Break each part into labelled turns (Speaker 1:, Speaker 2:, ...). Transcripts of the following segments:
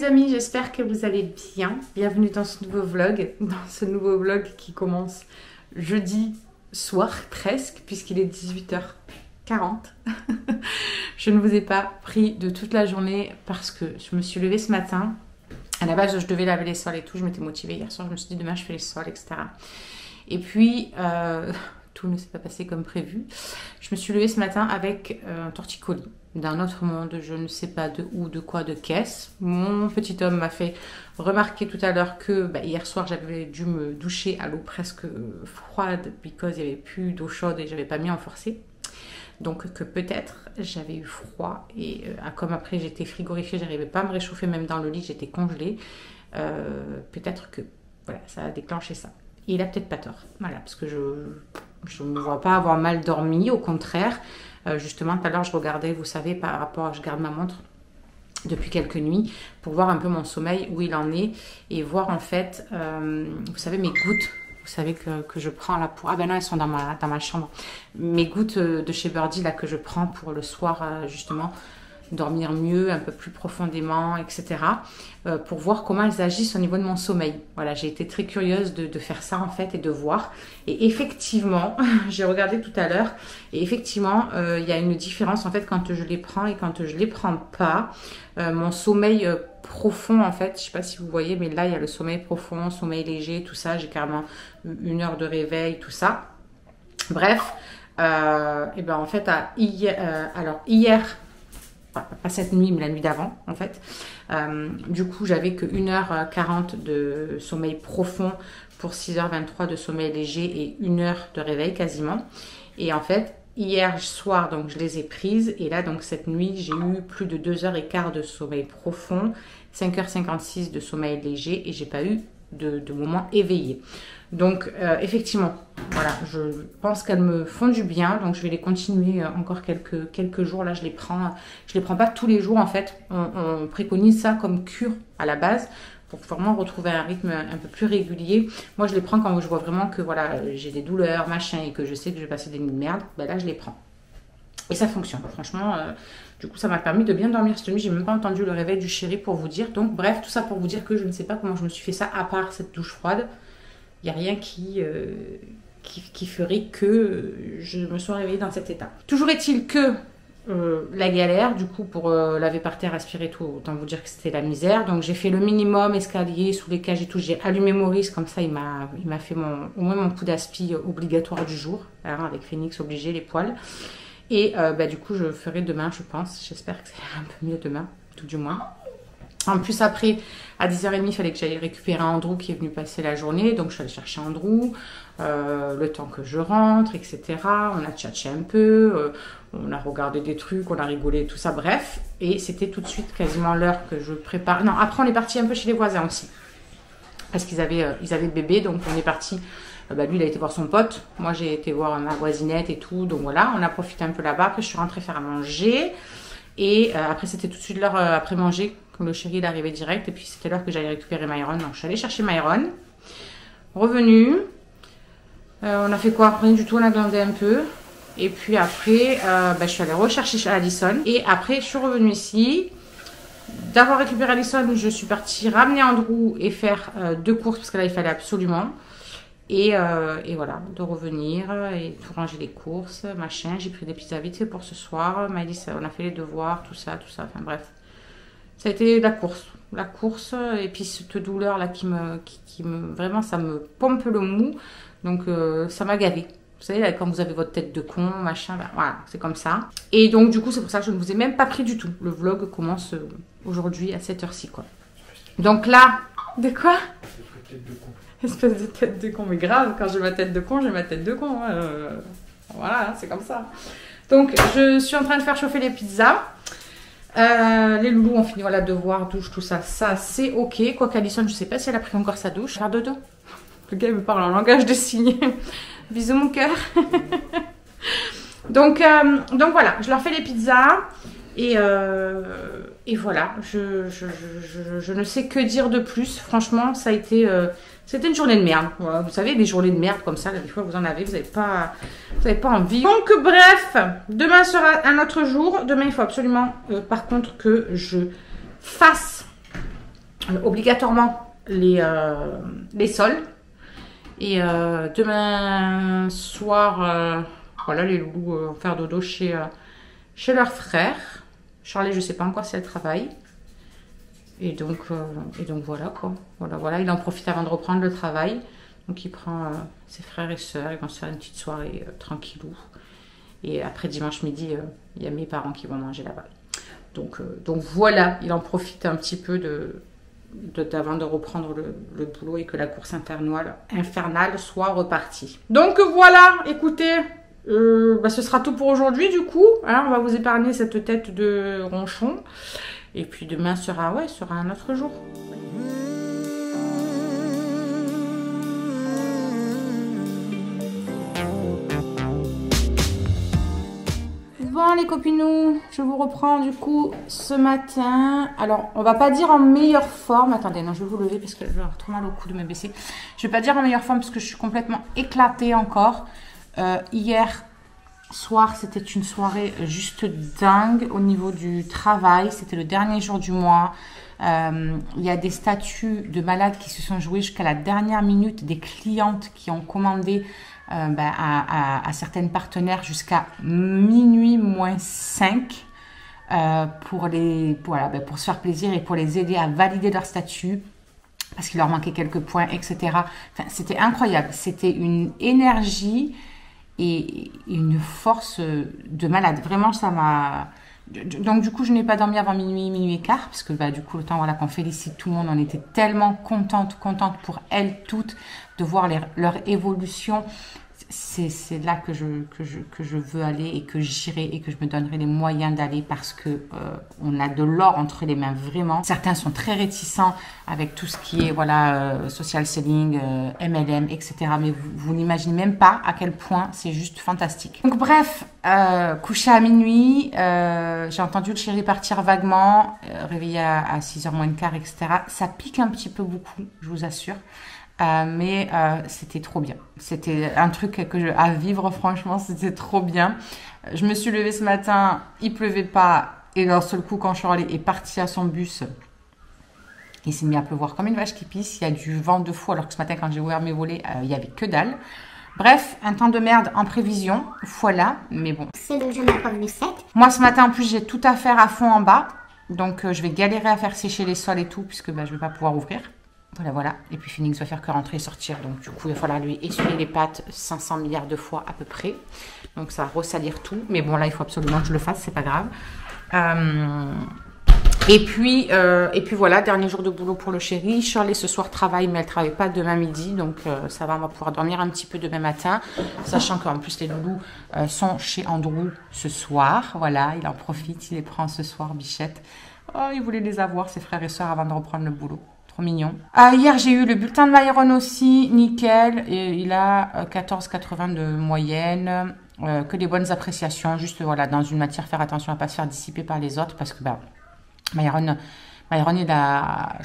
Speaker 1: les amis, j'espère que vous allez bien. Bienvenue dans ce nouveau vlog qui commence jeudi soir presque, puisqu'il est 18h40. Je ne vous ai pas pris de toute la journée parce que je me suis levée ce matin. À la base, je devais laver les sols et tout. Je m'étais motivée hier soir. Je me suis dit demain, je fais les sols, etc. Et puis, tout ne s'est pas passé comme prévu. Je me suis levée ce matin avec un torticolis d'un autre monde, je ne sais pas de où, de quoi, de qu'est-ce. Mon petit homme m'a fait remarquer tout à l'heure que hier soir, j'avais dû me doucher à l'eau presque froide parce qu'il n'y avait plus d'eau chaude et je n'avais pas mis en forcé. Donc que peut-être j'avais eu froid et comme après j'étais frigorifiée, j'arrivais pas à me réchauffer même dans le lit, j'étais congelée. Peut-être que voilà, ça a déclenché ça. Et il a peut-être pas tort, voilà, parce que je ne me vois pas avoir mal dormi, au contraire. Justement, tout à l'heure, je regardais, vous savez, par rapport à... Je garde ma montre depuis quelques nuits pour voir un peu mon sommeil, où il en est, et voir en fait, vous savez, mes gouttes, vous savez que je prends là pour... Ah ben non, elles sont dans ma chambre. Mes gouttes de chez Birdie, là, que je prends pour le soir, justement, dormir mieux, un peu plus profondément, etc. Pour voir comment elles agissent au niveau de mon sommeil. Voilà, j'ai été très curieuse de faire ça en fait et de voir. Et effectivement, j'ai regardé tout à l'heure et effectivement, il y a une différence en fait quand je les prends et quand je les prends pas. Mon sommeil profond en fait, je sais pas si vous voyez, mais là il y a le sommeil profond, sommeil léger, tout ça. J'ai carrément 1 heure de réveil, tout ça. Bref, et ben en fait, hier, pas cette nuit, mais la nuit d'avant, en fait. Du coup, j'avais que 1h40 de sommeil profond pour 6h23 de sommeil léger et 1 heure de réveil quasiment. Et en fait, hier soir, donc je les ai prises. Et là, donc cette nuit, j'ai eu plus de 2h15 de sommeil profond, 5h56 de sommeil léger et j'ai pas eu de moment éveillé. Donc effectivement, voilà, je pense qu'elles me font du bien, donc je vais les continuer encore quelques jours. Là, je les prends pas tous les jours en fait. On préconise ça comme cure à la base pour vraiment retrouver un rythme un peu plus régulier. Moi, je les prends quand je vois vraiment que voilà, j'ai des douleurs, machin, et que je sais que je vais passer des nuits de merde. Ben là, je les prends. Et ça fonctionne. Franchement, du coup, ça m'a permis de bien dormir cette nuit. J'ai même pas entendu le réveil du chéri pour vous dire. Donc, bref, tout ça pour vous dire que je ne sais pas comment je me suis fait ça, à part cette douche froide. Il n'y a rien qui ferait que je me sois réveillée dans cet état. Toujours est-il que la galère, du coup, pour laver par terre, aspirer tout, autant vous dire que c'était la misère. Donc, j'ai fait le minimum, escalier, sous les cages et tout. J'ai allumé Maurice, comme ça, il m'a fait au moins mon coup d'aspi obligatoire du jour. Alors, avec Phoenix obligé, les poils. Et du coup, je ferai demain, je pense. J'espère que ça ira un peu mieux demain, tout du moins. En plus, après, à 10h30, il fallait que j'aille récupérer Andrew qui est venu passer la journée. Donc, je suis allée chercher Andrew, le temps que je rentre, etc. On a tchatché un peu, on a regardé des trucs, on a rigolé, tout ça, bref. Et c'était tout de suite quasiment l'heure que je prépare. Non, après, on est parti un peu chez les voisins aussi. Parce qu'ils avaient bébé, donc on est parti. Lui, il a été voir son pote. Moi, j'ai été voir ma voisinette et tout. Donc voilà, on a profité un peu là-bas. Après, je suis rentrée faire à manger. Et après, c'était tout de suite l'heure après manger. Quand le chéri, il arrivait direct. Et puis, c'était l'heure que j'allais récupérer Myron. Donc, je suis allée chercher Myron. Revenue. On a fait quoi? Rien du tout. On a glandé un peu. Et puis après, je suis allée rechercher Addison. Et après, je suis revenue ici. D'avoir récupéré Addison, je suis partie ramener Andrew et faire 2 courses. Parce que là, il fallait absolument. Et voilà, de revenir et tout ranger les courses, machin. J'ai pris des pizzas vite fait pour ce soir. Maëlys, on a fait les devoirs, tout ça. Enfin bref, ça a été la course. Et puis cette douleur là qui me vraiment, ça me pompe le mou. Donc ça m'a gavé. Vous savez, là, quand vous avez votre tête de con, machin, voilà, c'est comme ça. Et donc du coup, c'est pour ça que je ne vous ai même pas pris du tout. Le vlog commence aujourd'hui à cette heure-ci, quoi. Donc là, de quoi? Espèce de tête de con, mais grave, quand j'ai ma tête de con, j'ai ma tête de con. Voilà, c'est comme ça. Donc, je suis en train de faire chauffer les pizzas. Les loulous ont fini, voilà, devoir, douche, tout ça. Ça, c'est ok. Quoi qu'Addison, je sais pas si elle a pris encore sa douche. Faire dodo. Le gars, il me parle en langage de signes. Bisous, mon cœur. donc voilà, je leur fais les pizzas. Et voilà, je ne sais que dire de plus. Franchement, ça a été... C'était une journée de merde. Voilà, vous savez, des journées de merde comme ça, là, des fois vous en avez, vous n'avez pas envie. Donc bref, demain sera un autre jour. Demain, il faut absolument, par contre, que je fasse obligatoirement les sols. Et demain soir, voilà, les loulous vont faire dodo chez leur frère. Charlie, je ne sais pas encore si elle travaille. Et donc voilà quoi. Voilà, il en profite avant de reprendre le travail. Donc il prend ses frères et sœurs, ils vont se faire une petite soirée tranquillou. Et après dimanche midi, il y a mes parents qui vont manger là-bas. Donc voilà, il en profite un petit peu avant de reprendre le boulot et que la course infernale soit repartie. Donc voilà, écoutez, ce sera tout pour aujourd'hui du coup. Hein, on va vous épargner cette tête de ronchon. Et puis demain sera un autre jour. Bon les copinous, je vous reprends du coup ce matin. Alors on va pas dire en meilleure forme. Attendez, non, je vais vous lever parce que je vais avoir trop mal au cou de me baisser. Je vais pas dire en meilleure forme parce que je suis complètement éclatée encore. Hier soir, c'était une soirée juste dingue au niveau du travail. C'était le dernier jour du mois. Il y a des statuts de malades qui se sont joués jusqu'à la dernière minute, des clientes qui ont commandé à certaines partenaires jusqu'à minuit moins 5 pour se faire plaisir et pour les aider à valider leur statut parce qu'il leur manquait quelques points, etc. Enfin, c'était incroyable. C'était une énergie et une force de malade. Vraiment, ça m'a... Donc, du coup, je n'ai pas dormi avant minuit et quart, parce que du coup, le temps qu'on félicite tout le monde, on était tellement contente pour elles toutes de voir leur évolution. C'est là que je veux aller et que j'irai et que je me donnerai les moyens d'aller parce que on a de l'or entre les mains, vraiment. Certains sont très réticents avec tout ce qui est social selling, MLM, etc. Mais vous n'imaginez même pas à quel point c'est juste fantastique. Donc bref, couché à minuit, j'ai entendu le chéri partir vaguement, réveillé à 6h moins le quart, etc. Ça pique un petit peu beaucoup, je vous assure. Mais c'était trop bien. C'était un truc à vivre, franchement, c'était trop bien. Je me suis levée ce matin, il pleuvait pas, et d'un seul coup, quand Charlie est parti à son bus, il s'est mis à pleuvoir comme une vache qui pisse. Il y a du vent de fou, alors que ce matin, quand j'ai ouvert mes volets, il y avait que dalle. Bref, un temps de merde en prévision, voilà, mais bon.
Speaker 2: C'est le jeu de la preuve 7.
Speaker 1: Moi, ce matin, en plus, j'ai tout à faire à fond en bas, donc je vais galérer à faire sécher les sols et tout, puisque je vais pas pouvoir ouvrir. Voilà. Et puis Phoenix va faire que rentrer et sortir. Donc du coup, il va falloir lui essuyer les pattes 500 milliards de fois à peu près. Donc ça va ressalir tout. Mais bon, là, il faut absolument que je le fasse, c'est pas grave. Et puis voilà, dernier jour de boulot pour le chéri. Shirley ce soir travaille, mais elle travaille pas demain midi. Donc ça va, on va pouvoir dormir un petit peu demain matin. Sachant qu'en plus, les loulous sont chez Andrew ce soir. Voilà, il en profite, il les prend ce soir, bichette. Oh, il voulait les avoir, ses frères et sœurs, avant de reprendre le boulot. Trop mignon. Hier, j'ai eu le bulletin de Myron aussi, nickel. Et il a 14,80 de moyenne. Que des bonnes appréciations. Juste, dans une matière, faire attention à ne pas se faire dissiper par les autres. Parce que, Myron, il a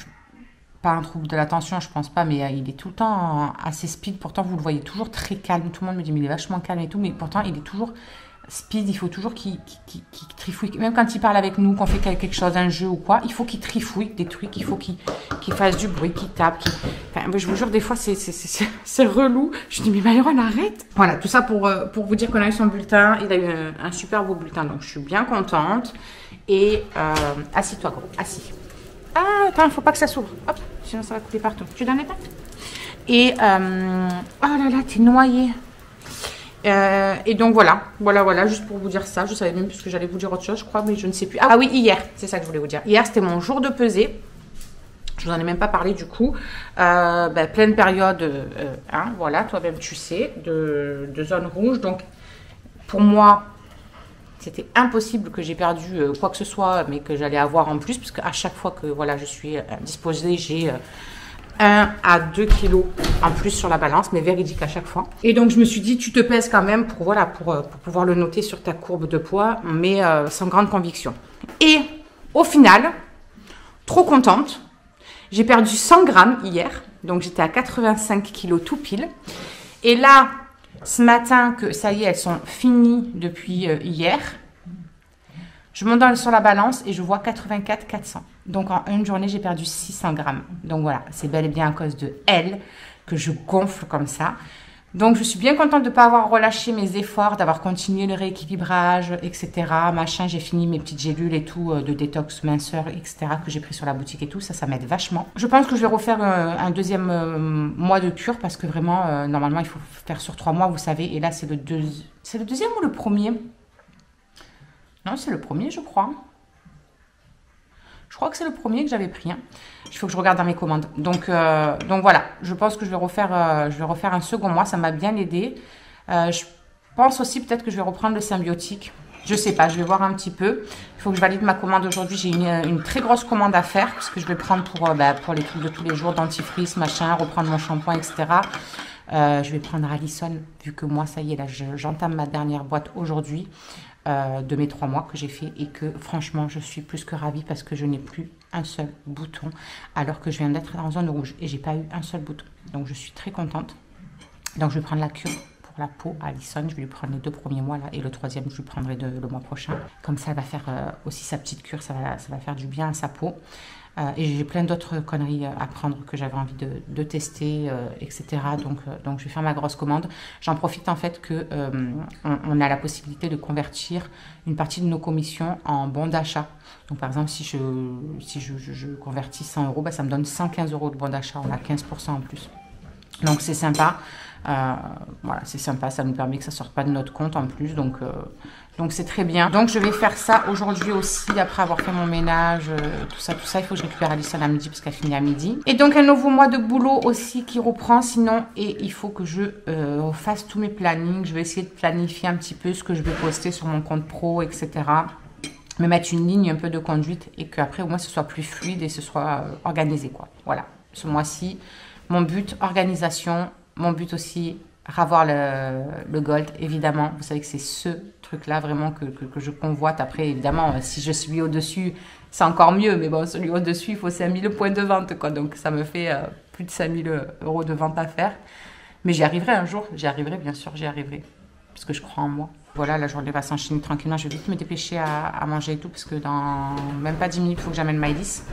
Speaker 1: pas un trouble de l'attention, je pense pas. Mais il est tout le temps assez speed. Pourtant, vous le voyez toujours très calme. Tout le monde me dit, mais il est vachement calme et tout. Mais pourtant, il est toujours... speed, il faut toujours qu'il trifouille. Même quand il parle avec nous, qu'on fait quelque chose, un jeu ou quoi, il faut qu'il trifouille des trucs, il faut qu'il fasse du bruit, qu'il tape. Enfin, je vous jure, des fois, c'est relou. Je dis, mais Myron, arrête. Voilà, tout ça pour vous dire qu'on a eu son bulletin. Il a eu un super beau bulletin, donc je suis bien contente. Et assis-toi, gros, assis. Ah, attends, il faut pas que ça s'ouvre. Hop, sinon ça va couler partout. Tu donnes les pattes. Et, oh là là, t'es noyé. Et donc voilà, juste pour vous dire ça. Je savais même plus que j'allais vous dire autre chose, je crois, mais je ne sais plus. Ah oui, hier, c'est ça que je voulais vous dire. Hier, c'était mon jour de pesée. Je vous en ai même pas parlé du coup. Pleine période, voilà, toi-même tu sais, de zone rouge. Donc, pour moi, c'était impossible que j'ai perdu quoi que ce soit, mais que j'allais avoir en plus, parce qu'à chaque fois que je suis disposée, j'ai... 1 à 2 kilos en plus sur la balance, mais véridique à chaque fois. Et donc, je me suis dit, tu te pèses quand même pour pouvoir le noter sur ta courbe de poids, mais sans grande conviction. Et au final, trop contente, j'ai perdu 100 grammes hier, donc j'étais à 85 kilos tout pile. Et là, ce matin, que ça y est, elles sont finies depuis hier, Je monte sur la balance et je vois 84 400. Donc en une journée, j'ai perdu 600 grammes. Donc voilà, c'est bel et bien à cause de elle que je gonfle comme ça. Donc je suis bien contente de ne pas avoir relâché mes efforts, d'avoir continué le rééquilibrage, etc. Machin, j'ai fini mes petites gélules et tout, de détox, minceur, etc. que j'ai pris sur la boutique et tout. Ça m'aide vachement. Je pense que je vais refaire un deuxième mois de cure parce que vraiment, normalement, il faut faire sur 3 mois, vous savez. Et là, c'est le deuxième ou le premier? Non, c'est le premier, je crois. Je crois que c'est le premier que j'avais pris. Hein. Il faut que je regarde dans mes commandes. Donc voilà, je pense que je vais refaire un second mois. Ça m'a bien aidé. Je pense aussi peut-être que je vais reprendre le symbiotique. Je sais pas, je vais voir un petit peu. Il faut que je valide ma commande aujourd'hui. J'ai une très grosse commande à faire parce que je vais prendre pour les trucs de tous les jours, dentifrice, machin, reprendre mon shampoing, etc. Je vais prendre Alison, vu que moi, ça y est, là, j'entame ma dernière boîte aujourd'hui. De mes 3 mois que j'ai fait et que franchement je suis plus que ravie parce que je n'ai plus un seul bouton alors que je viens d'être en zone rouge et j'ai pas eu un seul bouton, donc je suis très contente. Donc je vais prendre la cure pour la peau à Alison, je vais lui prendre les 2 premiers mois là et le 3e je lui prendrai le mois prochain, comme ça elle va faire aussi sa petite cure, ça va faire du bien à sa peau. Et j'ai plein d'autres conneries à prendre que j'avais envie de tester, etc. Donc je vais faire ma grosse commande. J'en profite en fait que on a la possibilité de convertir une partie de nos commissions en bons d'achat. Donc par exemple, si je convertis 100 €, bah, ça me donne 115 € de bons d'achat. On a 15% en plus. Donc c'est sympa. Voilà, c'est sympa, ça nous permet que ça ne sorte pas de notre compte en plus, donc c'est très bien. Donc je vais faire ça aujourd'hui aussi, après avoir fait mon ménage, tout ça, il faut que je récupère Alison à midi parce qu'elle finit à midi. Et donc un nouveau mois de boulot aussi qui reprend sinon, et il faut que je fasse tous mes plannings, je vais essayer de planifier un petit peu ce que je vais poster sur mon compte pro, etc. Me mettre une ligne un peu de conduite et qu'après au moins ce soit plus fluide et ce soit organisé quoi. Voilà, ce mois-ci, mon but, organisation. Mon but aussi, ravoir le gold, évidemment. Vous savez que c'est ce truc-là vraiment que je convoite. Après, évidemment, si je suis au-dessus, c'est encore mieux. Mais bon, celui au-dessus, il faut 5000 points de vente, quoi. Donc, ça me fait plus de 5000 € de vente à faire. Mais j'y arriverai un jour. J'y arriverai, bien sûr, j'y arriverai. Parce que je crois en moi. Voilà, la journée va s'enchaîner tranquillement. Je vais vite me dépêcher à manger et tout. Parce que dans même pas 10 minutes, il faut que j'amène Maëlys.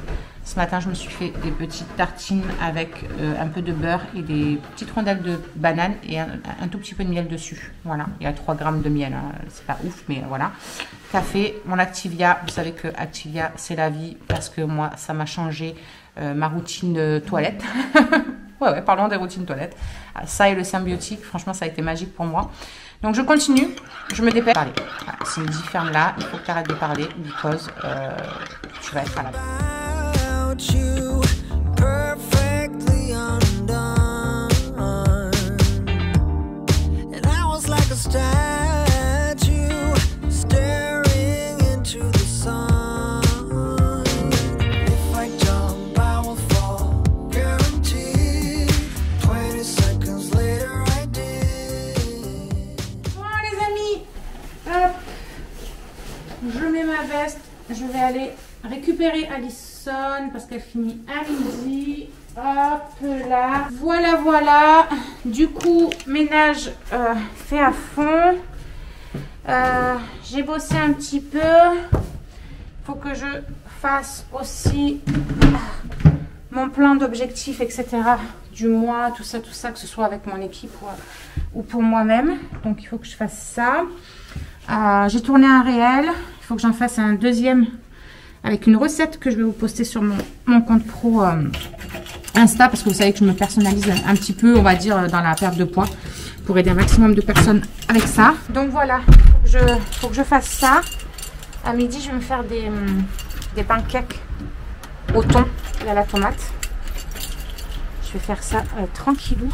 Speaker 1: Ce matin, je me suis fait des petites tartines avec un peu de beurre et des petites rondelles de banane et un tout petit peu de miel dessus. Voilà, il y a 3 grammes de miel. Hein. C'est pas ouf, mais voilà. Café, mon Activia. Vous savez que Activia, c'est la vie parce que moi, ça m'a changé ma routine toilette. ouais, parlons des routines toilettes. Ça et le symbiotique, franchement, ça a été magique pour moi. Donc, je continue. Je me dépêche. Voilà, si me dit ferme là, il faut que tu arrêtes de parler because tu vas être à la you perfectly undone, and I was like a statue staring into the sun. If I jump, I will fall, guaranteed. 20 seconds later, I did. Bon, les amis, hop, je mets ma veste, je vais aller récupérer Alison parce qu'elle finit à midi. Hop là. Voilà. Du coup, ménage fait à fond. J'ai bossé un petit peu. Il faut que je fasse aussi mon plan d'objectifs, etc. du mois, tout ça, que ce soit avec mon équipe ou pour moi-même. Donc, il faut que je fasse ça. J'ai tourné un réel. Il faut que j'en fasse un deuxième avec une recette que je vais vous poster sur mon compte pro Insta, parce que vous savez que je me personnalise un petit peu, on va dire, dans la perte de poids pour aider un maximum de personnes avec ça. Donc voilà, faut que je fasse ça. À midi, je vais me faire des pancakes au thon et à la tomate. Je vais faire ça tranquillou.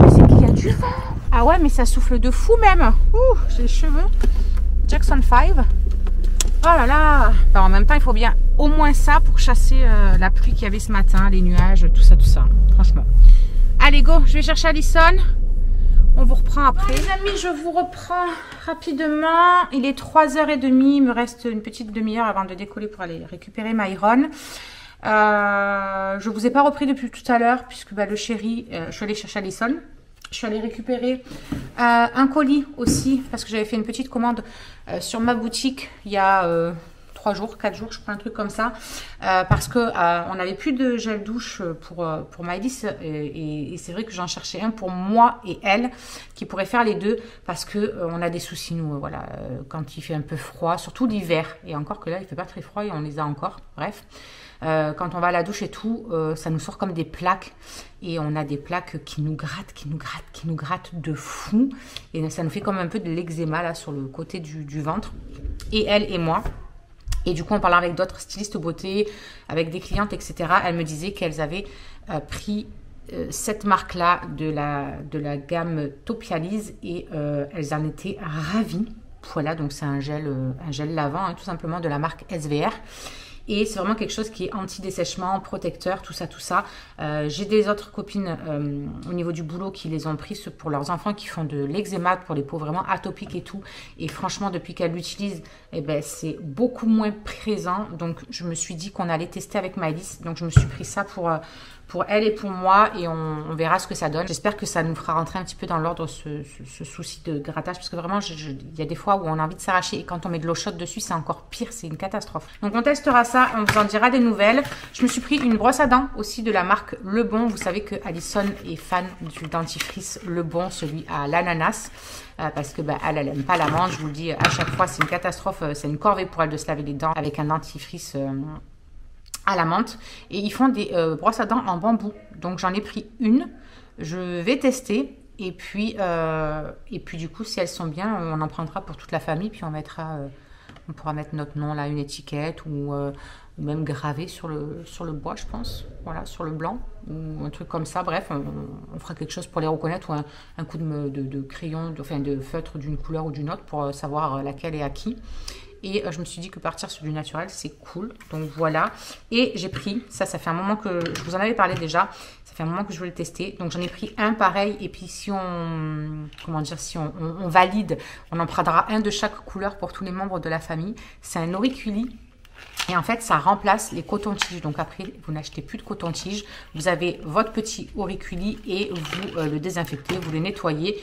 Speaker 1: C'est qu'il y a du vent. Ah ouais, mais ça souffle de fou même. Ouh, j'ai les cheveux. Jackson 5. Oh là là. Enfin, en même temps, il faut bien au moins ça pour chasser la pluie qu'il y avait ce matin, les nuages, tout ça, franchement. Allez, go, je vais chercher Alison. On vous reprend après. Bon, les amis, je vous reprends rapidement. Il est 3h30. Il me reste une petite demi-heure avant de décoller pour aller récupérer Myron. Je vous ai pas repris depuis tout à l'heure puisque le chéri, je suis allée chercher Alison. Je suis allée récupérer un colis aussi parce que j'avais fait une petite commande sur ma boutique il y a 3 jours, 4 jours, je crois, un truc comme ça. Parce que on n'avait plus de gel douche pour Maëlys et c'est vrai que j'en cherchais un pour moi et elle qui pourrait faire les deux parce que on a des soucis nous, voilà, quand il fait un peu froid, surtout l'hiver. Et encore que là, il fait pas très froid et on les a encore. Bref. Quand on va à la douche et tout, ça nous sort comme des plaques et on a des plaques qui nous grattent, qui nous grattent de fou et ça nous fait comme un peu de l'eczéma là sur le côté du ventre et elle et moi. Et du coup, en parlant avec d'autres stylistes beauté, avec des clientes, etc., elles me disaient qu'elles avaient pris cette marque-là de la gamme Topialise et elles en étaient ravies. Voilà, donc c'est un gel lavant, hein, tout simplement de la marque SVR. Et c'est vraiment quelque chose qui est anti-dessèchement, protecteur, tout ça. J'ai des autres copines au niveau du boulot qui les ont pris pour leurs enfants qui font de l'eczéma, pour les peaux vraiment atopiques et tout. Et franchement, depuis qu'elles l'utilisent, eh ben, c'est beaucoup moins présent. Donc, je me suis dit qu'on allait tester avec Maëlys. Donc, je me suis pris ça pour elle et pour moi et on verra ce que ça donne. J'espère que ça nous fera rentrer un petit peu dans l'ordre ce souci de grattage parce que vraiment il y a des fois où on a envie de s'arracher et quand on met de l'eau chaude dessus c'est encore pire, c'est une catastrophe. Donc on testera ça, on vous en dira des nouvelles. Je me suis pris une brosse à dents aussi de la marque Le Bon. Vous savez que Alison est fan du dentifrice Le Bon, celui à l'ananas. Parce que elle aime pas l'amande, je vous le dis à chaque fois, c'est une catastrophe, c'est une corvée pour elle de se laver les dents avec un dentifrice à la menthe et ils font des brosses à dents en bambou. Donc j'en ai pris une, je vais tester et puis du coup si elles sont bien, on en prendra pour toute la famille puis on pourra mettre notre nom là, une étiquette ou même gravé sur le bois, je pense, voilà, sur le blanc ou un truc comme ça. Bref, on fera quelque chose pour les reconnaître ou un coup de crayon, de feutre d'une couleur ou d'une autre pour savoir laquelle est à qui. Et je me suis dit que partir sur du naturel, c'est cool. Donc voilà. Et j'ai pris, ça fait un moment que je vous en avais parlé déjà. Ça fait un moment que je voulais le tester. Donc j'en ai pris un pareil. Et puis si on valide, on en prendra un de chaque couleur pour tous les membres de la famille. C'est un auriculi. Et en fait, ça remplace les cotons-tiges. Donc après, vous n'achetez plus de coton-tige. Vous avez votre petit auriculi et vous le désinfectez, vous le nettoyez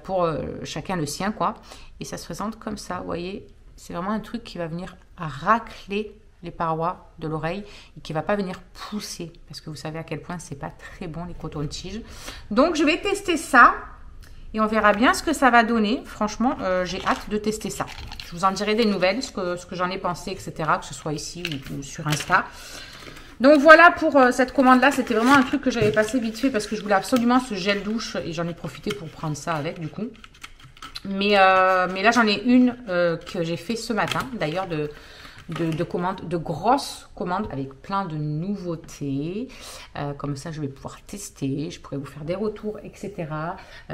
Speaker 1: pour chacun le sien, quoi. Et ça se présente comme ça, vous voyez. C'est vraiment un truc qui va venir racler les parois de l'oreille et qui ne va pas venir pousser. Parce que vous savez à quel point c'est pas très bon les cotons-tiges. Donc, je vais tester ça. Et on verra bien ce que ça va donner. Franchement, j'ai hâte de tester ça. Je vous en dirai des nouvelles, ce que j'en ai pensé, etc. Que ce soit ici ou sur Insta. Donc voilà pour cette commande-là. C'était vraiment un truc que j'avais passé vite fait parce que je voulais absolument ce gel douche. Et j'en ai profité pour prendre ça avec du coup. Mais là, j'en ai une que j'ai fait ce matin. D'ailleurs, de grosses commandes avec plein de nouveautés. Comme ça, je vais pouvoir tester. Je pourrais vous faire des retours, etc.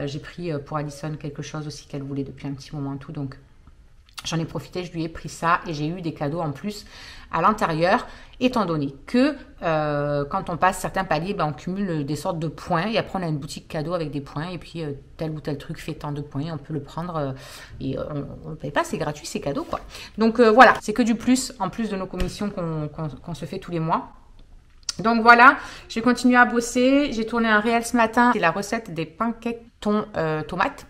Speaker 1: J'ai pris pour Alison quelque chose aussi qu'elle voulait depuis un petit moment. Tout, donc, j'en ai profité. Je lui ai pris ça et j'ai eu des cadeaux en plus à l'intérieur. Étant donné que quand on passe certains paliers, on cumule des sortes de points. Et après, on a une boutique cadeau avec des points. Et puis, tel ou tel truc fait tant de points. On peut le prendre et on ne paye pas. C'est gratuit, c'est cadeau, quoi. Donc, voilà. C'est que du plus, en plus de nos commissions qu'on se fait tous les mois. Donc, voilà. Je vais continuer à bosser. J'ai tourné un réel ce matin. C'est la recette des pancakes tomates.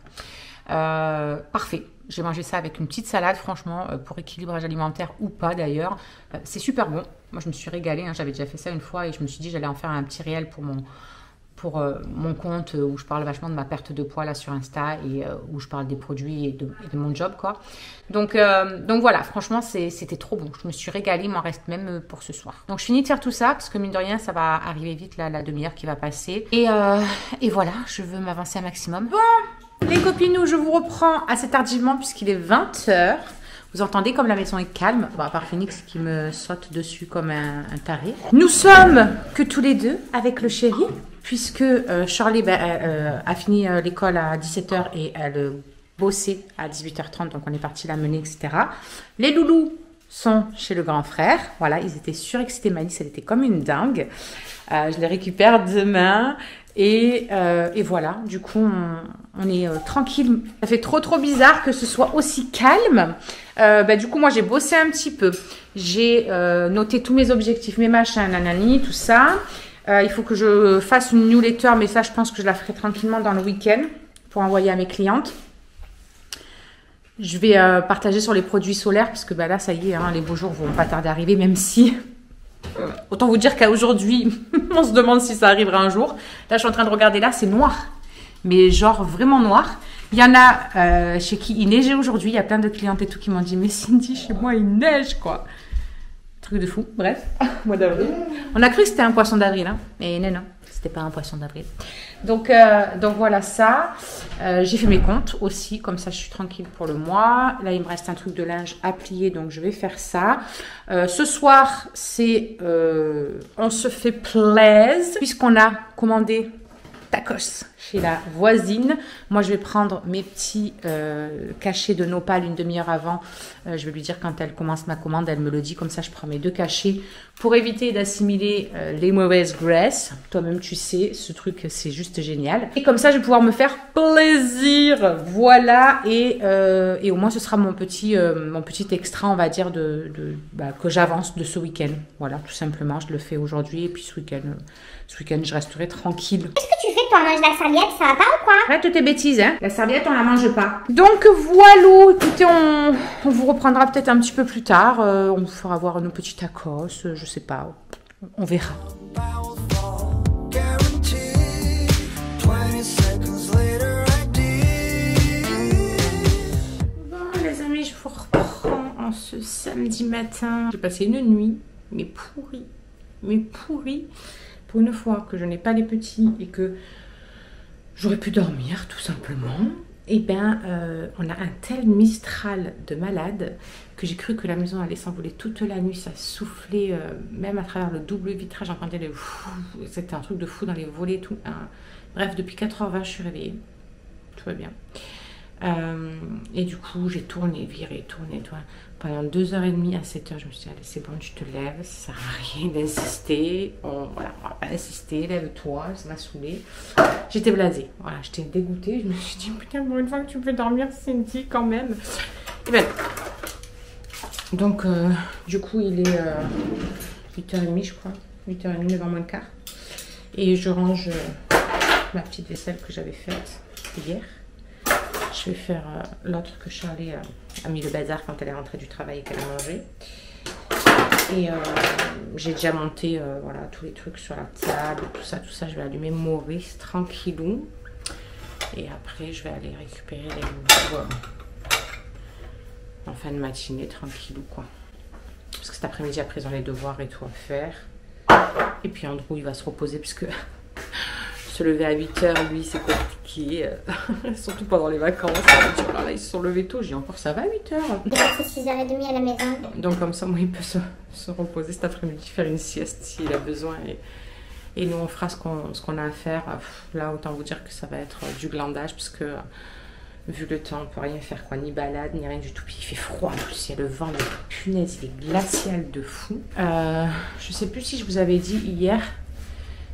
Speaker 1: Parfait. J'ai mangé ça avec une petite salade, franchement, pour équilibrage alimentaire ou pas d'ailleurs. C'est super bon. Moi, je me suis régalée. Hein. J'avais déjà fait ça une fois et je me suis dit j'allais en faire un petit réel pour mon compte où je parle vachement de ma perte de poids là sur Insta et où je parle des produits et de mon job, quoi. Donc voilà, franchement, c'était trop bon. Je me suis régalée, il m'en reste même pour ce soir. Donc, je finis de faire tout ça parce que mine de rien, ça va arriver vite, là, la demi-heure qui va passer. Et voilà, je veux m'avancer un maximum. Bon! Les copines, je vous reprends assez tardivement puisqu'il est 20 h. Vous entendez comme la maison est calme. Bon, à part Phoenix qui me saute dessus comme un taré. Nous sommes que tous les deux avec le chéri puisque Charlie a fini l'école à 17 h et elle bossait à 18 h 30. Donc, on est parti la mener, etc. Les loulous sont chez le grand frère. Voilà, ils étaient surexcités. Malice, elle était comme une dingue. Je les récupère demain. Et voilà, du coup, on est tranquille. Ça fait trop bizarre que ce soit aussi calme. Du coup, moi, j'ai bossé un petit peu. J'ai noté tous mes objectifs, mes machins, nanani, tout ça. Il faut que je fasse une newsletter, mais ça, je pense que je la ferai tranquillement dans le week-end pour envoyer à mes clientes. Je vais partager sur les produits solaires parce que bah, là, ça y est, hein, les beaux jours vont pas tarder à arriver, même si... Autant vous dire qu'à aujourd'hui, on se demande si ça arrivera un jour. Là, je suis en train de regarder, là, c'est noir. Mais genre vraiment noir. Il y en a chez qui il neigeait aujourd'hui. Il y a plein de clientes et tout qui m'ont dit « Mais Cindy, chez moi, il neige, quoi !» Truc de fou. Bref, mois d'avril. On a cru que c'était un poisson d'avril, hein. Mais non, c'était pas un poisson d'avril. Donc voilà ça. J'ai fait mes comptes aussi, comme ça je suis tranquille pour le mois. Là, il me reste un truc de linge à plier, donc je vais faire ça. Ce soir, c'est on se fait plaisir, puisqu'on a commandé tacos chez la voisine. Moi, je vais prendre mes petits cachets de nopal une demi-heure avant. Je vais lui dire quand elle commence ma commande, elle me le dit. Comme ça, je prends mes 2 cachets pour éviter d'assimiler les mauvaises graisses. Toi-même, tu sais, ce truc, c'est juste génial. Et comme ça, je vais pouvoir me faire plaisir. Voilà. Et au moins, ce sera mon petit extra, on va dire, que j'avance de ce week-end. Voilà, tout simplement. Je le fais aujourd'hui. Et puis ce week-end, je resterai tranquille.
Speaker 2: Qu'est-ce que tu fais quand on mange la serviette? Ça va pas ou quoi?
Speaker 1: Arrête tes bêtises, hein. La serviette, on la mange pas. Donc voilà, écoutez, on vous reprendra peut-être un petit peu plus tard. On vous fera voir nos petits tacos, je sais pas. On verra. Bon les amis, je vous reprends en ce samedi matin. J'ai passé une nuit, mais pourrie. Pour une fois que je n'ai pas les petits et que j'aurais pu dormir tout simplement, et bien on a un tel mistral de malade que j'ai cru que la maison allait s'envoler toute la nuit. Ça soufflait même à travers le double vitrage, j'entendais les c'était un truc de fou dans les volets et tout. Bref, depuis 4h20 je suis réveillée, tout va bien. Et du coup j'ai tourné, viré, tourné pendant 2h30. À 7h je me suis dit allez c'est bon, tu te lèves, ça sert à rien d'insister, voilà, on va pas insister, lève-toi, ça m'a saoulée. J'étais blasée, voilà, j'étais dégoûtée, je me suis dit putain pour une fois que tu peux dormir Cindy quand même. Et ben donc du coup il est 8h30 je crois, 8h30, 9h moins le quart, et je range ma petite vaisselle que j'avais faite hier. Je vais faire l'autre que Charlie a mis le bazar quand elle est rentrée du travail et qu'elle a mangé. Et j'ai déjà monté voilà, tous les trucs sur la table, tout ça. Je vais allumer Maurice tranquillou. Et après, je vais aller récupérer les nouveaux en fin de matinée, tranquillou quoi. Parce que cet après-midi, à présent, les devoirs et tout à faire. Et puis Andrew, il va se reposer puisque... Se lever à 8h, lui, c'est compliqué. Surtout pendant les vacances. Alors là, ils se sont levés tôt. J'ai dit encore, ça va, 8h.
Speaker 2: Il reste 6h30 à la maison.
Speaker 1: Donc, comme ça, moi, il peut se reposer cet après-midi, faire une sieste s'il a besoin. Et nous, on fera ce qu'on a à faire. Là, autant vous dire que ça va être du glandage, puisque vu le temps, on peut rien faire, quoi. Ni balade, ni rien du tout. Puis il fait froid en plus. Il y a le vent, mais punaise, il est glacial de fou. Je sais plus si je vous avais dit hier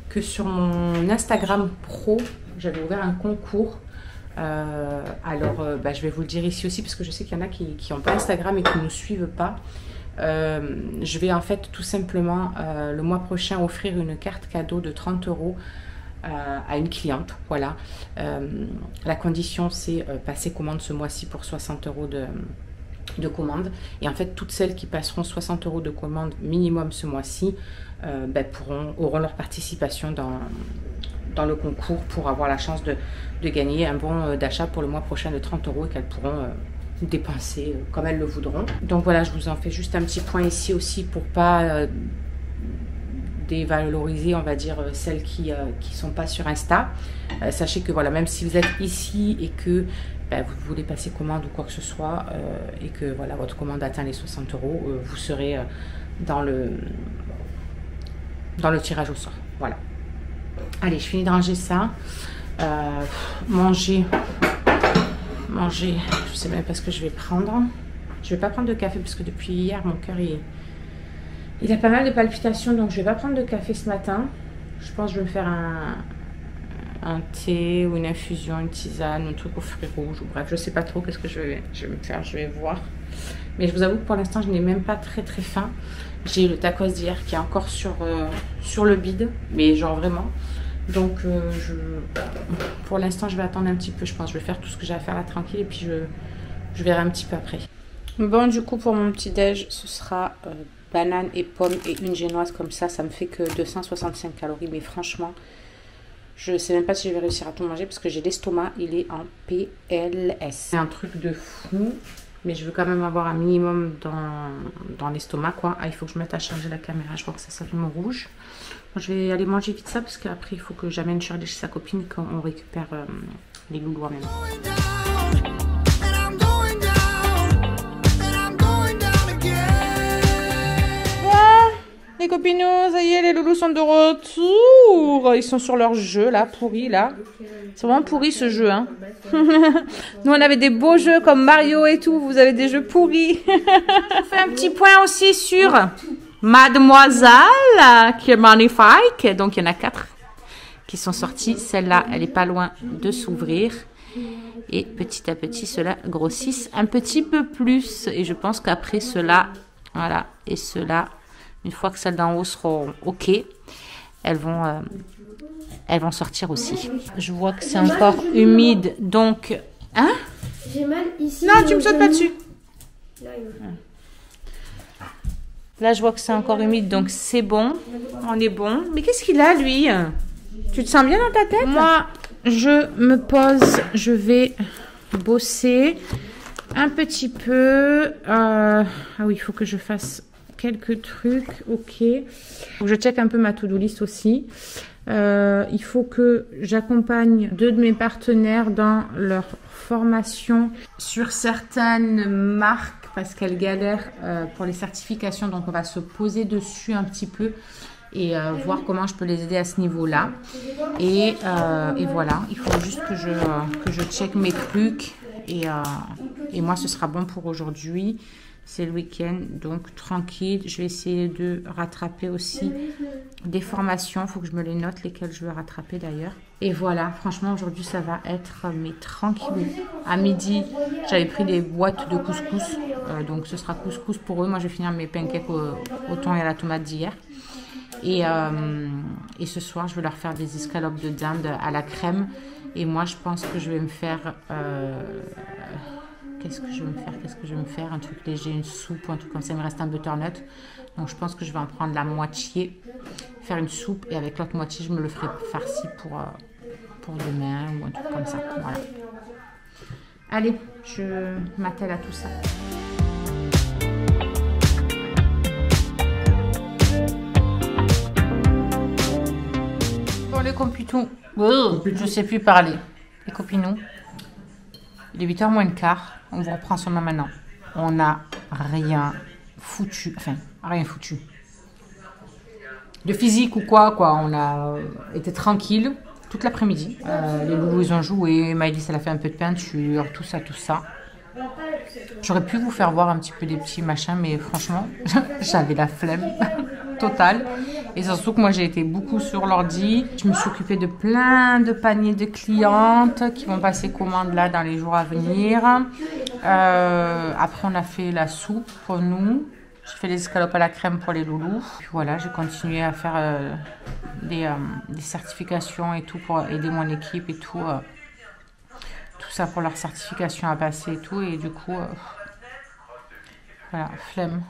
Speaker 1: que sur mon Instagram pro, j'avais ouvert un concours. Je vais vous le dire ici aussi parce que je sais qu'il y en a qui n'ont pas Instagram et qui ne nous suivent pas. Je vais en fait tout simplement le mois prochain offrir une carte cadeau de 30 € à une cliente. Voilà. La condition c'est passer commande ce mois-ci pour 60 € de commande. Et en fait, toutes celles qui passeront 60 € de commande minimum ce mois-ci auront leur participation dans le concours pour avoir la chance de gagner un bon d'achat pour le mois prochain de 30 € et qu'elles pourront dépenser comme elles le voudront. Donc voilà, je vous en fais juste un petit point ici aussi pour pas dévaloriser, on va dire, celles qui sont pas sur Insta. Sachez que voilà, même si vous êtes ici et que vous voulez passer commande ou quoi que ce soit et que voilà, votre commande atteint les 60 €, vous serez dans le tirage au sort. Voilà. Allez, je finis de ranger ça. Manger, je sais même pas ce que je vais prendre. Je vais pas prendre de café parce que depuis hier, mon cœur il a pas mal de palpitations, donc je vais pas prendre de café ce matin. Je pense que je vais me faire un thé ou une infusion, une tisane, un truc aux fruits rouges, ou bref, je sais pas trop qu'est-ce que je vais me faire, je vais voir. Mais je vous avoue que pour l'instant, je n'ai même pas très faim. J'ai le tacos d'hier qui est encore sur le bide, mais genre vraiment. Donc pour l'instant je vais attendre un petit peu, je pense. Je vais faire tout ce que j'ai à faire là tranquille et puis je verrai un petit peu après. Bon, du coup pour mon petit déj, ce sera banane et pomme et une génoise comme ça. Ça me fait que 265 calories, mais franchement, je sais même pas si je vais réussir à tout manger parce que j'ai l'estomac, il est en PLS. C'est un truc de fou, mais je veux quand même avoir un minimum dans l'estomac, quoi. Ah, il faut que je mette à charger la caméra, je vois que ça s'allume au rouge. Bon, je vais aller manger vite ça parce qu'après il faut que j'amène Shirley chez sa copine quand on récupère les loulous en même temps. Les copinous, ça y est, les loulous sont de retour. Ils sont sur leur jeu, là, pourri, là. C'est vraiment pourri, ce jeu, hein. Nous, on avait des beaux jeux comme Mario et tout. Vous avez des jeux pourris. On fait un petit point aussi sur Mademoiselle, qui est magnifique. Donc, il y en a 4 qui sont sortis. Celle-là, elle est pas loin de s'ouvrir. Et petit à petit, ceux-là grossissent un petit peu plus. Et je pense qu'après, ceux-là, voilà, et ceux-là, une fois que celles d'en haut seront OK, elles vont sortir aussi. Je vois que c'est encore humide, donc... Hein?
Speaker 3: J'ai mal ici.
Speaker 1: Non, tu me sautes pas dessus. Là, je vois que c'est encore humide, donc c'est bon. On est bon. Mais qu'est-ce qu'il a, lui? Tu te sens bien dans ta tête? Moi, je me pose. Je vais bosser un petit peu. Ah oui, il faut que je fasse... quelques trucs, ok. Je check un peu ma to-do list aussi. Il faut que j'accompagne 2 de mes partenaires dans leur formation sur certaines marques parce qu'elles galèrent pour les certifications. Donc on va se poser dessus un petit peu et voir comment je peux les aider à ce niveau-là. Et voilà, il faut juste que je check mes trucs et moi ce sera bon pour aujourd'hui. C'est le week-end, donc tranquille. Je vais essayer de rattraper aussi des formations. Il faut que je me les note, lesquelles je veux rattraper d'ailleurs. Et voilà, franchement, aujourd'hui, ça va être mais tranquille. À midi, j'avais pris des boîtes de couscous. Donc, ce sera couscous pour eux. Moi, je vais finir mes pancakes au thon et à la tomate d'hier. Et ce soir, je vais leur faire des escalopes de dinde à la crème. Et moi, je pense que je vais me faire... Qu'est-ce que je vais me faire? Un truc léger, une soupe ou un truc comme ça. Il me reste un butternut. Donc, je pense que je vais en prendre la moitié, faire une soupe. Et avec l'autre moitié, je me le ferai farci pour demain ou un truc comme ça. Voilà. Allez, je m'attelle à tout ça. Bon, les compitous. Je sais plus parler. Les copinous. Il est 8h moins le quart. On vous reprend sur main maintenant. On n'a rien foutu. Enfin, rien foutu. De physique ou quoi. On a été tranquille toute l'après-midi. Les loulous, ils ont joué. Maëlys, elle a fait un peu de peinture. Tout ça. J'aurais pu vous faire voir un petit peu des petits machins. Mais franchement, j'avais la flemme totale. Et surtout que moi, j'ai été beaucoup sur l'ordi. Je me suis occupée de plein de paniers de clientes qui vont passer commande là dans les jours à venir. Après, on a fait la soupe pour nous. J'ai fait les escalopes à la crème pour les loulous. Puis voilà, j'ai continué à faire des certifications et tout pour aider mon équipe et tout. Tout ça pour leur certification à passer et tout. Et du coup, voilà, flemme.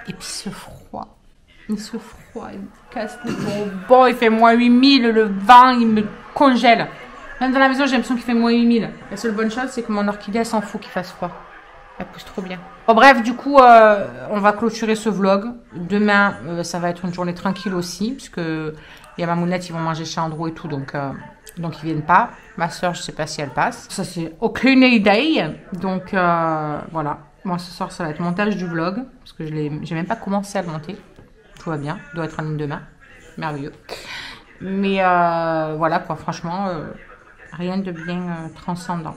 Speaker 1: Et puis ce froid. Il me casse les bonbons. Il fait moins 8000, le vent, il me congèle. Même dans la maison, j'ai l'impression qu'il fait moins 8000. La seule bonne chose, c'est que mon orchidée, elle s'en fout qu'il fasse froid. Elle pousse trop bien. Bon, bref, du coup, on va clôturer ce vlog. Demain, ça va être une journée tranquille aussi, puisque il y a ma mounette, ils vont manger chez Andrew et tout, donc ils viennent pas. Ma soeur, je sais pas si elle passe. Ça, c'est aucune idée. Donc, voilà. Moi, ce soir, ça va être montage du vlog, parce que j'ai même pas commencé à le monter. Tout va bien, doit être en ligne demain. Merveilleux. Mais voilà quoi, franchement, rien de bien transcendant.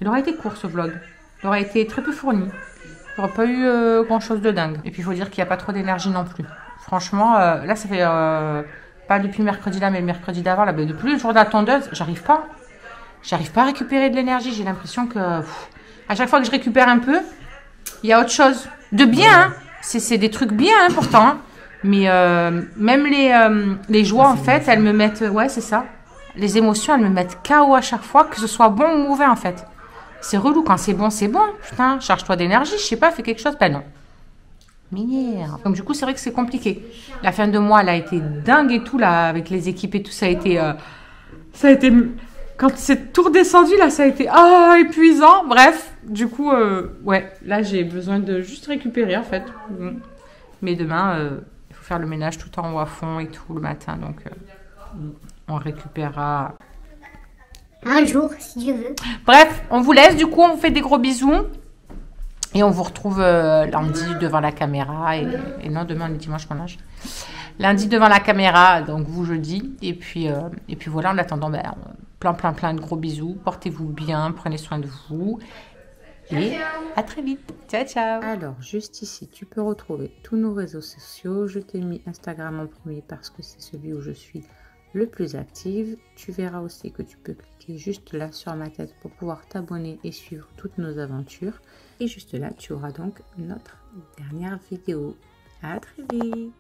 Speaker 1: Il aurait été court ce vlog. Il aurait été très peu fourni. Il n'y aurait pas eu grand chose de dingue. Et puis il faut dire qu'il n'y a pas trop d'énergie non plus. Franchement, là ça fait pas depuis mercredi là, mais le mercredi d'avant, là, mais depuis le jour de la tondeuse, j'arrive pas à récupérer de l'énergie. J'ai l'impression que à chaque fois que je récupère un peu, il y a autre chose. De bien, hein. C'est des trucs bien, hein, pourtant. Hein. Mais même les joies, en fait, elles me mettent... Ouais, c'est ça. Les émotions, elles me mettent KO à chaque fois, que ce soit bon ou mauvais, en fait. C'est relou. Quand c'est bon, c'est bon. Putain, charge-toi d'énergie. Je sais pas, fais quelque chose. Ben non. Merde. Donc, du coup, c'est vrai que c'est compliqué. La fin de mois, elle a été dingue et tout, là, avec les équipes et tout. Ça a été... Quand c'est tout redescendu, là, ça a été épuisant. Bref, du coup, ouais, là, j'ai besoin de juste récupérer, en fait. Mais demain, il faut faire le ménage tout en haut à fond et tout le matin. Donc, on récupérera.
Speaker 2: Un jour, si Dieu veut.
Speaker 1: Bref, on vous laisse. Du coup, on vous fait des gros bisous. Et on vous retrouve lundi devant la caméra. Et non, demain, on est dimanche, mon âge. Lundi devant la caméra, donc vous jeudi. Et puis voilà, en attendant, plein de gros bisous. Portez-vous bien, prenez soin de vous. Et à très vite. Ciao, ciao. Alors, juste ici, tu peux retrouver tous nos réseaux sociaux. Je t'ai mis Instagram en premier parce que c'est celui où je suis le plus active. Tu verras aussi que tu peux cliquer juste là sur ma tête pour pouvoir t'abonner et suivre toutes nos aventures. Et juste là, tu auras donc notre dernière vidéo. À très vite.